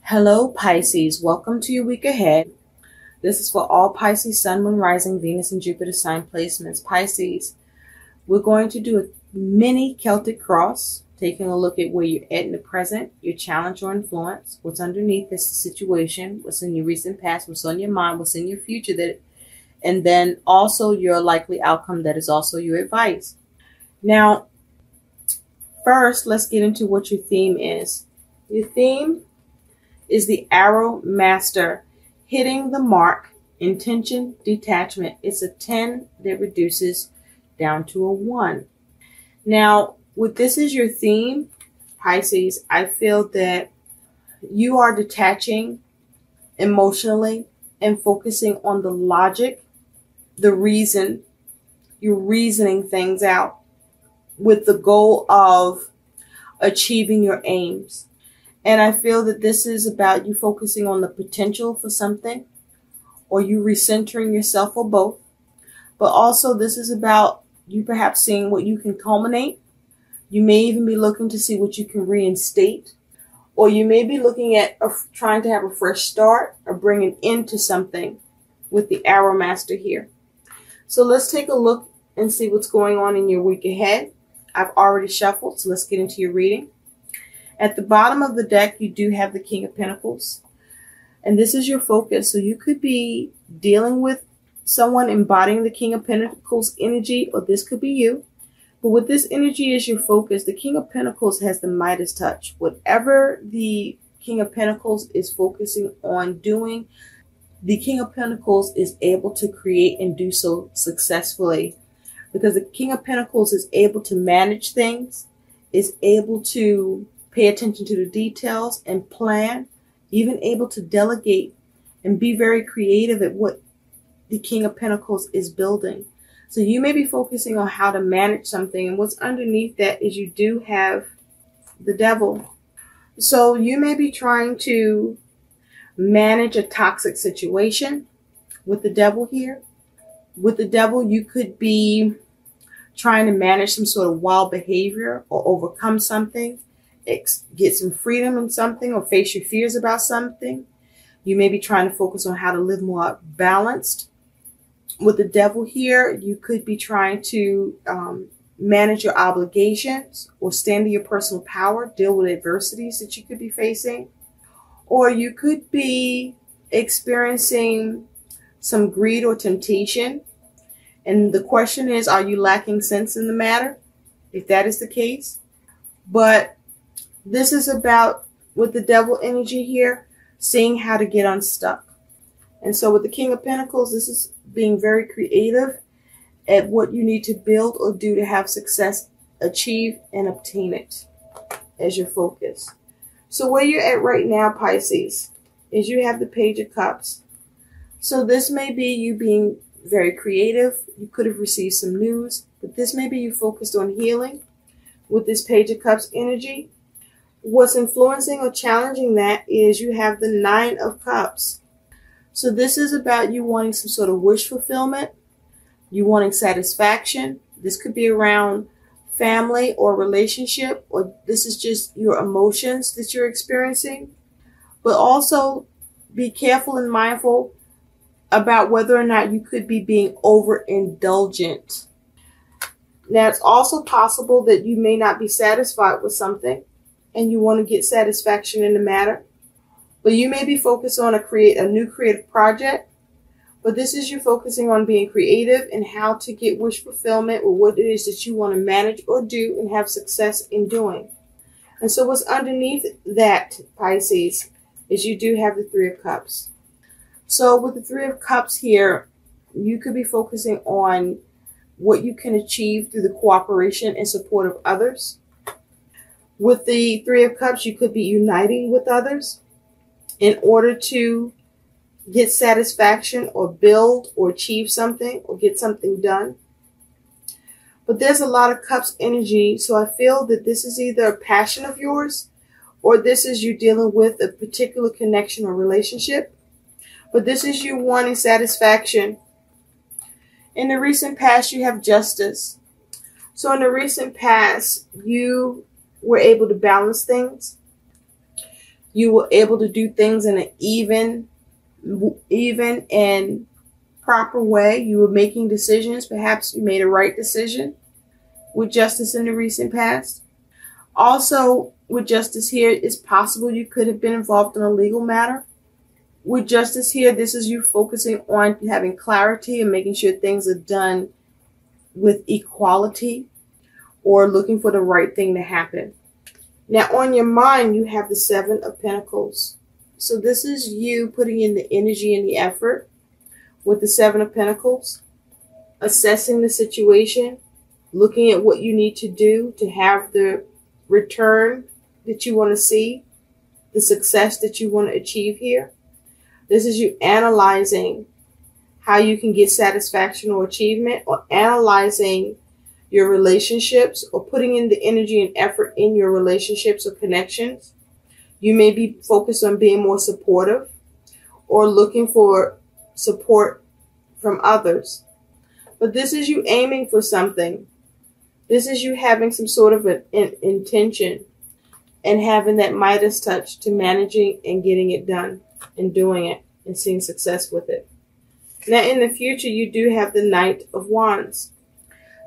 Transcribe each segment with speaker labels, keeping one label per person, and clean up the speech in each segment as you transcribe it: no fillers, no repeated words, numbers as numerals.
Speaker 1: Hello Pisces, welcome to your week ahead. This is for all Pisces, Sun, Moon, Rising, Venus, and Jupiter sign placements. Pisces, we're going to do a mini Celtic cross, taking a look at where you're at in the present, your challenge or influence, what's underneath this situation, what's in your recent past, what's on your mind, what's in your future, and then also your likely outcome that is also your advice. Now, first, let's get into what your theme is. Your theme is the Arrow Master, hitting the mark, intention, detachment. It's a 10 that reduces down to a 1. Now, with this as your theme, Pisces, I feel that you are detaching emotionally and focusing on the logic, the reason. You're reasoning things out with the goal of achieving your aims. And I feel that this is about you focusing on the potential for something, or you recentering yourself, or both. But also this is about you perhaps seeing what you can culminate. You may even be looking to see what you can reinstate. Or you may be looking at trying to have a fresh start or bring an end to something with the Arrow Master here. So let's take a look and see what's going on in your week ahead. I've already shuffled, so let's get into your reading. At the bottom of the deck, you do have the King of Pentacles. And this is your focus. So you could be dealing with someone embodying the King of Pentacles energy, or this could be you. But with this energy as your focus, the King of Pentacles has the Midas touch. Whatever the King of Pentacles is focusing on doing, the King of Pentacles is able to create and do so successfully. Because the King of Pentacles is able to manage things, is able to pay attention to the details and plan, even able to delegate and be very creative at what the King of Pentacles is building. So you may be focusing on how to manage something, and what's underneath that is you do have the Devil. So you may be trying to manage a toxic situation with the Devil here. With the Devil, you could be trying to manage some sort of wild behavior or overcome something, get some freedom in something, or face your fears about something. You may be trying to focus on how to live more balanced. With the Devil here, you could be trying to manage your obligations or stand in your personal power, deal with adversities that you could be facing. Or you could be experiencing some greed or temptation. And the question is, are you lacking sense in the matter? If that is the case. But this is about, with the Devil energy here, seeing how to get unstuck. And so with the King of Pentacles, this is being very creative at what you need to build or do to have success, achieve, and obtain it as your focus. So where you're at right now, Pisces, is you have the Page of Cups. So this may be you being very creative. You could have received some news, but this may be you focused on healing with this Page of Cups energy. What's influencing or challenging that is you have the Nine of Cups. So this is about you wanting some sort of wish fulfillment. You wanting satisfaction. This could be around family or relationship, or this is just your emotions that you're experiencing. But also be careful and mindful about whether or not you could be being overindulgent. Now, it's also possible that you may not be satisfied with something and you want to get satisfaction in the matter. But you may be focused on a new creative project. But this is you focusing on being creative and how to get wish fulfillment with what it is that you want to manage or do and have success in doing. And so what's underneath that, Pisces, is you do have the Three of Cups. So with the Three of Cups here, you could be focusing on what you can achieve through the cooperation and support of others. With the Three of Cups, you could be uniting with others in order to get satisfaction or build or achieve something or get something done. But there's a lot of Cups energy, so I feel that this is either a passion of yours or this is you dealing with a particular connection or relationship. But this is you wanting satisfaction. In the recent past, you have Justice. So in the recent past, you were able to balance things. You were able to do things in an even and proper way. You were making decisions. Perhaps you made a right decision with justice in the recent past. Also, with justice here, it's possible you could have been involved in a legal matter. With justice here, this is you focusing on having clarity and making sure things are done with equality or looking for the right thing to happen. Now, on your mind, you have the Seven of Pentacles. So this is you putting in the energy and the effort with the Seven of Pentacles, assessing the situation, looking at what you need to do to have the return that you want to see, the success that you want to achieve here. This is you analyzing how you can get satisfaction or achievement, or analyzing your relationships, or putting in the energy and effort in your relationships or connections. You may be focused on being more supportive or looking for support from others. But this is you aiming for something. This is you having some sort of an intention and having that Midas touch to managing and getting it done and doing it and seeing success with it. Now, in the future, you do have the Knight of Wands.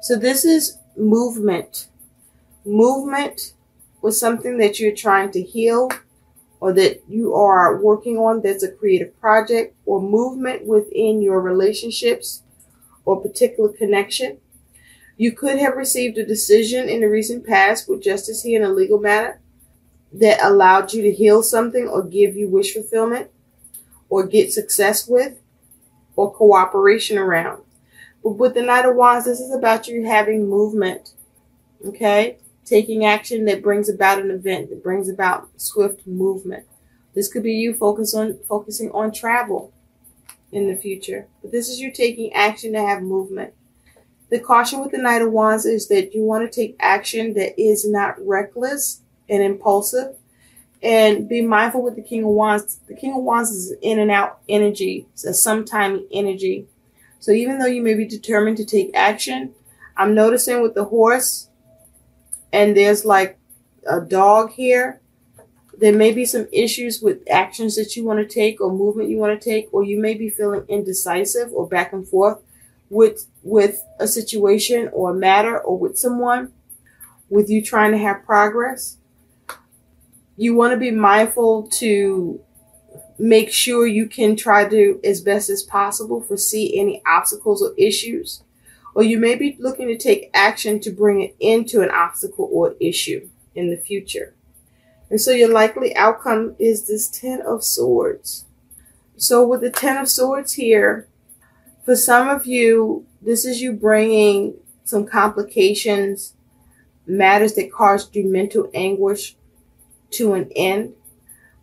Speaker 1: So this is movement. Movement with something that you're trying to heal or that you are working on that's a creative project, or movement within your relationships or particular connection. You could have received a decision in the recent past with justice here in a legal matter that allowed you to heal something or give you wish fulfillment or get success with or cooperation around. But with the Knight of Wands, this is about you having movement, okay? Taking action that brings about an event, that brings about swift movement. This could be you focusing on travel in the future. But this is you taking action to have movement. The caution with the Knight of Wands is that you want to take action that is not reckless and impulsive. And be mindful with the King of Wands. The King of Wands is in and out energy. It's a sometime energy. So even though you may be determined to take action, I'm noticing with the horse, and there's like a dog here, there may be some issues with actions that you want to take or movement you want to take, or you may be feeling indecisive or back and forth with a situation or a matter or with someone, with you trying to have progress. You want to be mindful to make sure you can try to, as best as possible, foresee any obstacles or issues. Or you may be looking to take action to bring it into an obstacle or issue in the future. And so your likely outcome is this Ten of Swords. So with the Ten of Swords here, for some of you, this is you bringing some complications, matters that caused you mental anguish to an end.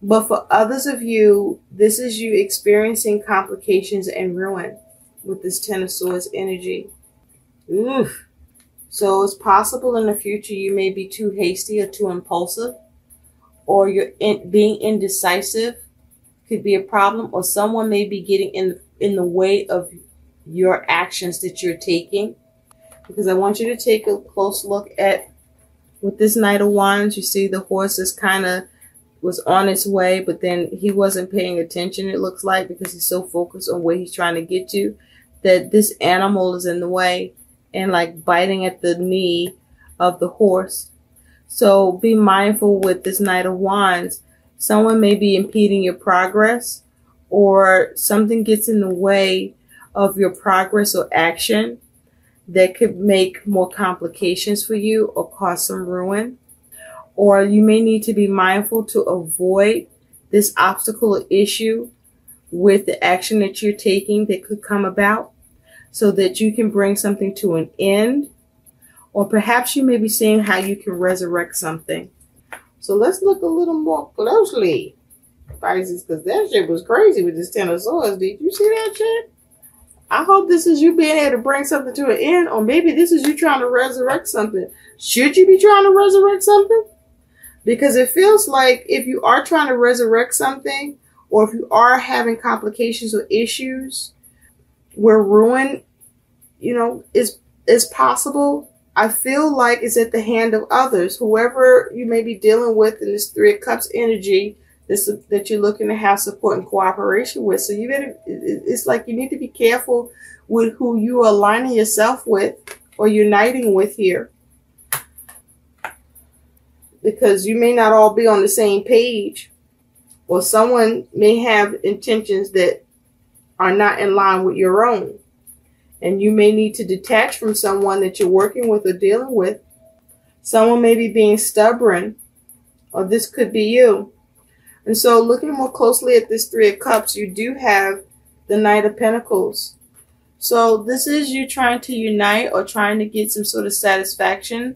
Speaker 1: But for others of you, this is you experiencing complications and ruin with this Ten of Swords energy. Oof. So it's possible in the future you may be too hasty or too impulsive, or being indecisive could be a problem, or someone may be getting in the way of your actions that you're taking. Because I want you to take a close look at, with this Knight of Wands, you see the horse is kind of was on its way, but then he wasn't paying attention, it looks like, because he's so focused on where he's trying to get to, that this animal is in the way and like biting at the knee of the horse. So be mindful with this Knight of Wands. Someone may be impeding your progress, or something gets in the way of your progress or action that could make more complications for you or cause some ruin. Or you may need to be mindful to avoid this obstacle or issue with the action that you're taking that could come about, so that you can bring something to an end. Or perhaps you may be seeing how you can resurrect something. So let's look a little more closely, Pisces, because that shit was crazy with this Ten of Swords. Did you see that shit? I hope this is you being able to bring something to an end, or maybe this is you trying to resurrect something. Should you be trying to resurrect something? Because it feels like if you are trying to resurrect something, or if you are having complications or issues where ruin, is possible, I feel like it's at the hand of others. Whoever you may be dealing with in this Three of Cups energy, that you're looking to have support and cooperation with. So you better, it's like you need to be careful with who you are aligning yourself with or uniting with here, because you may not all be on the same page, or someone may have intentions that are not in line with your own. And you may need to detach from someone that you're working with or dealing with. Someone may be being stubborn, or this could be you. And so looking more closely at this Three of Cups, you do have the Knight of Pentacles. So this is you trying to unite or trying to get some sort of satisfaction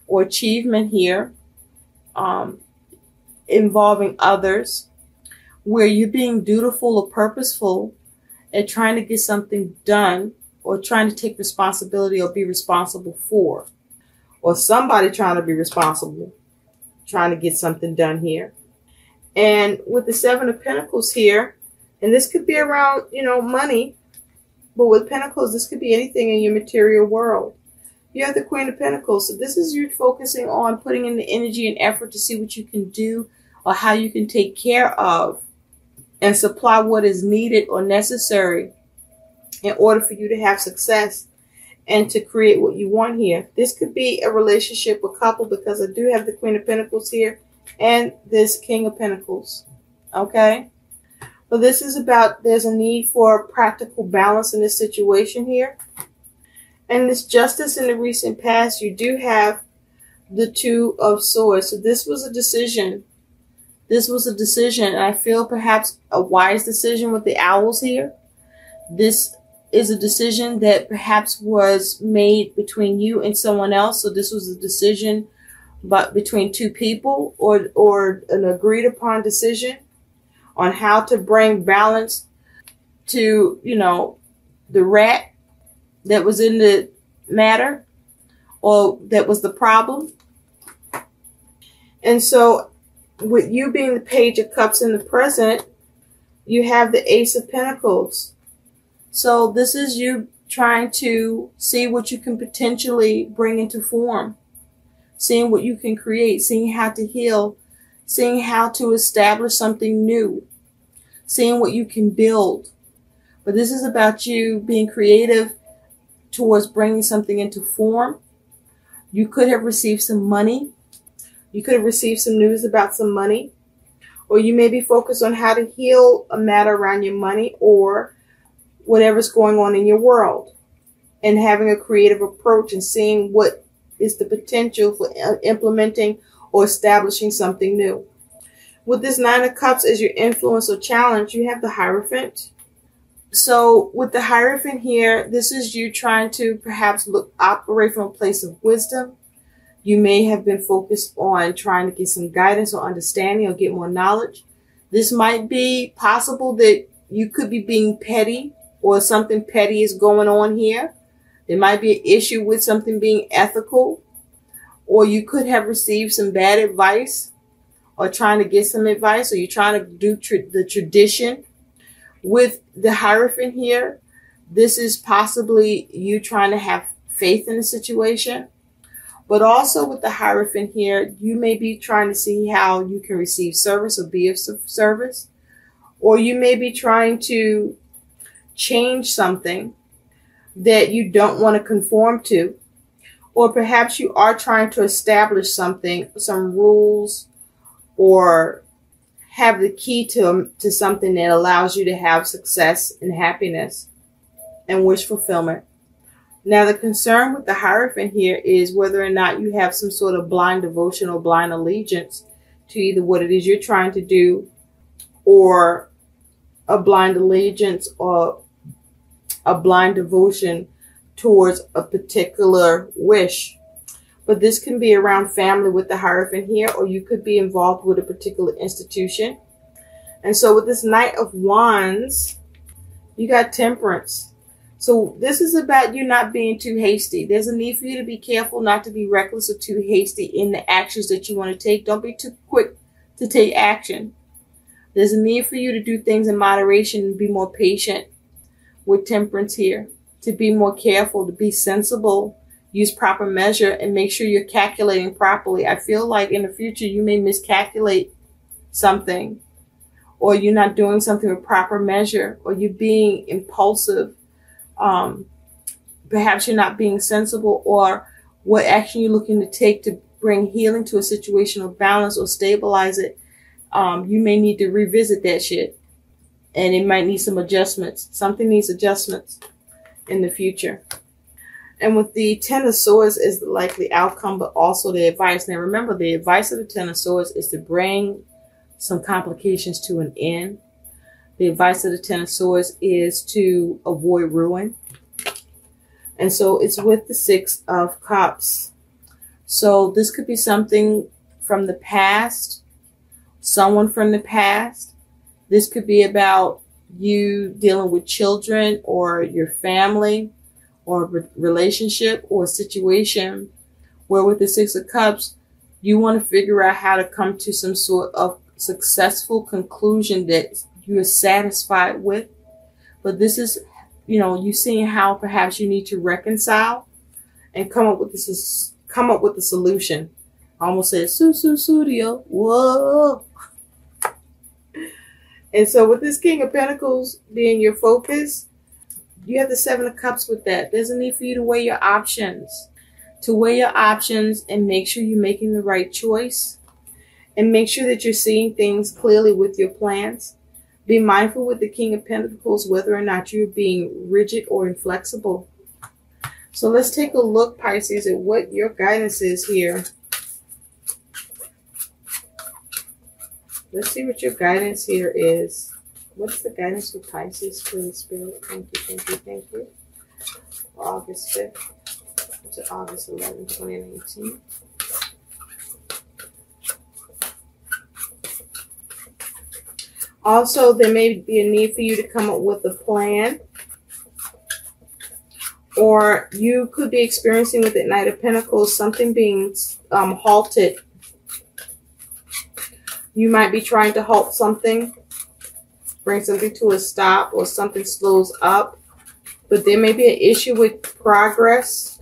Speaker 1: or achievement here, involving others, where you're being dutiful or purposeful at trying to get something done, or trying to take responsibility or be responsible for, or somebody trying to be responsible, trying to get something done here. And with the Seven of Pentacles here, and this could be around, money, but with Pentacles, this could be anything in your material world. You have the Queen of Pentacles. So this is you focusing on putting in the energy and effort to see what you can do or how you can take care of and supply what is needed or necessary in order for you to have success and to create what you want here. This could be a relationship or couple, because I do have the Queen of Pentacles here and this King of Pentacles. Okay? But this is about, there's a need for practical balance in this situation here. And this Justice in the recent past, you do have the Two of Swords. So this was a decision. This was a decision. And I feel perhaps a wise decision with the owls here. This is a decision that perhaps was made between you and someone else. So this was a decision between two people, or an agreed upon decision on how to bring balance to, the rat that was in the matter, or that was the problem. And so with you being the Page of Cups in the present, you have the Ace of Pentacles. So this is you trying to see what you can potentially bring into form, seeing what you can create, seeing how to heal, seeing how to establish something new, seeing what you can build. But this is about you being creative towards bringing something into form. You could have received some money. You could have received some news about some money. Or you may be focused on how to heal a matter around your money or whatever's going on in your world, and having a creative approach and seeing what is the potential for implementing or establishing something new. With this Nine of Cups as your influence or challenge, you have the Hierophant. So with the Hierophant here, this is you trying to perhaps operate from a place of wisdom. You may have been focused on trying to get some guidance or understanding or get more knowledge. This might be possible that you could be being petty, or something petty is going on here. There might be an issue with something being ethical, or you could have received some bad advice or trying to get some advice, or you're trying to do the tradition. With the Hierophant here, this is possibly you trying to have faith in the situation. But also with the Hierophant here, you may be trying to see how you can receive service or be of service. Or you may be trying to change something that you don't want to conform to. Or perhaps you are trying to establish something, some rules, or have the key to something that allows you to have success and happiness and wish fulfillment. Now, the concern with the Hierophant here is whether or not you have some sort of blind devotion or blind allegiance to either what it is you're trying to do, or a blind allegiance or a blind devotion towards a particular wish. But this can be around family with the Hierophant here, or you could be involved with a particular institution. And so with this Knight of Wands, you got Temperance. So this is about you not being too hasty. There's a need for you to be careful not to be reckless or too hasty in the actions that you want to take. Don't be too quick to take action. There's a need for you to do things in moderation and be more patient with Temperance here. To be more careful, to be sensible, use proper measure, and make sure you're calculating properly. I feel like in the future you may miscalculate something, or you're not doing something with proper measure, or you're being impulsive. Perhaps you're not being sensible, or what action you're looking to take to bring healing to a situation or balance or stabilize it. You may need to revisit that shit, and it might need some adjustments. Something needs adjustments in the future. And with the Ten of Swords is the likely outcome, but also the advice. Now remember, the advice of the Ten of Swords is to bring some complications to an end. The advice of the Ten of Swords is to avoid ruin. And so it's with the Six of Cups. So this could be something from the past, someone from the past. This could be about you dealing with children or your family or a relationship or a situation where with the Six of Cups, you want to figure out how to come to some sort of successful conclusion that you are satisfied with. But this is, you know, you seeing how perhaps you need to reconcile and come up with a solution. I almost said studio. Whoa. And so with this King of Pentacles being your focus, you have the Seven of Cups with that. There's a need for you to weigh your options. To weigh your options and make sure you're making the right choice. And make sure that you're seeing things clearly with your plans. Be mindful with the King of Pentacles whether or not you're being rigid or inflexible. So let's take a look, Pisces, at what your guidance is here. Let's see what your guidance here is. What's the guidance for Pisces, please, Spirit? Thank you, thank you, thank you. August 5th to August 11th, 2019. Also, there may be a need for you to come up with a plan. Or you could be experiencing with the Knight of Pentacles something being halted. You might be trying to halt something, bring something to a stop, or something slows up. But there may be an issue with progress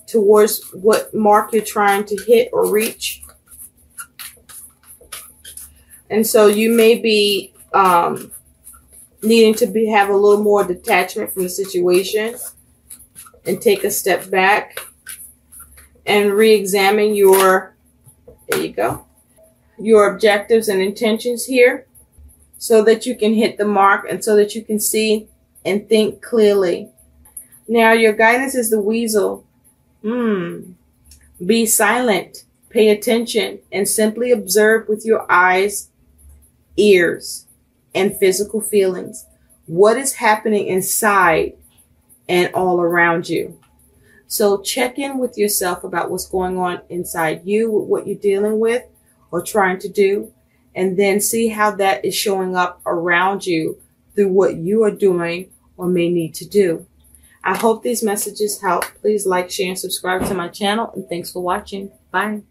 Speaker 1: towards what mark you're trying to hit or reach. And so you may be needing to have a little more detachment from the situation and take a step back and re-examine your, there you go, your objectives and intentions here so that you can hit the mark and so that you can see and think clearly. Now your guidance is the Weasel. Be silent, pay attention, and simply observe with your eyes, ears, and physical feelings what is happening inside and all around you. So check in with yourself about what's going on inside you, what you're dealing with or trying to do, and then see how that is showing up around you through what you are doing or may need to do. I hope these messages help. Please like, share, and subscribe to my channel, and thanks for watching. Bye.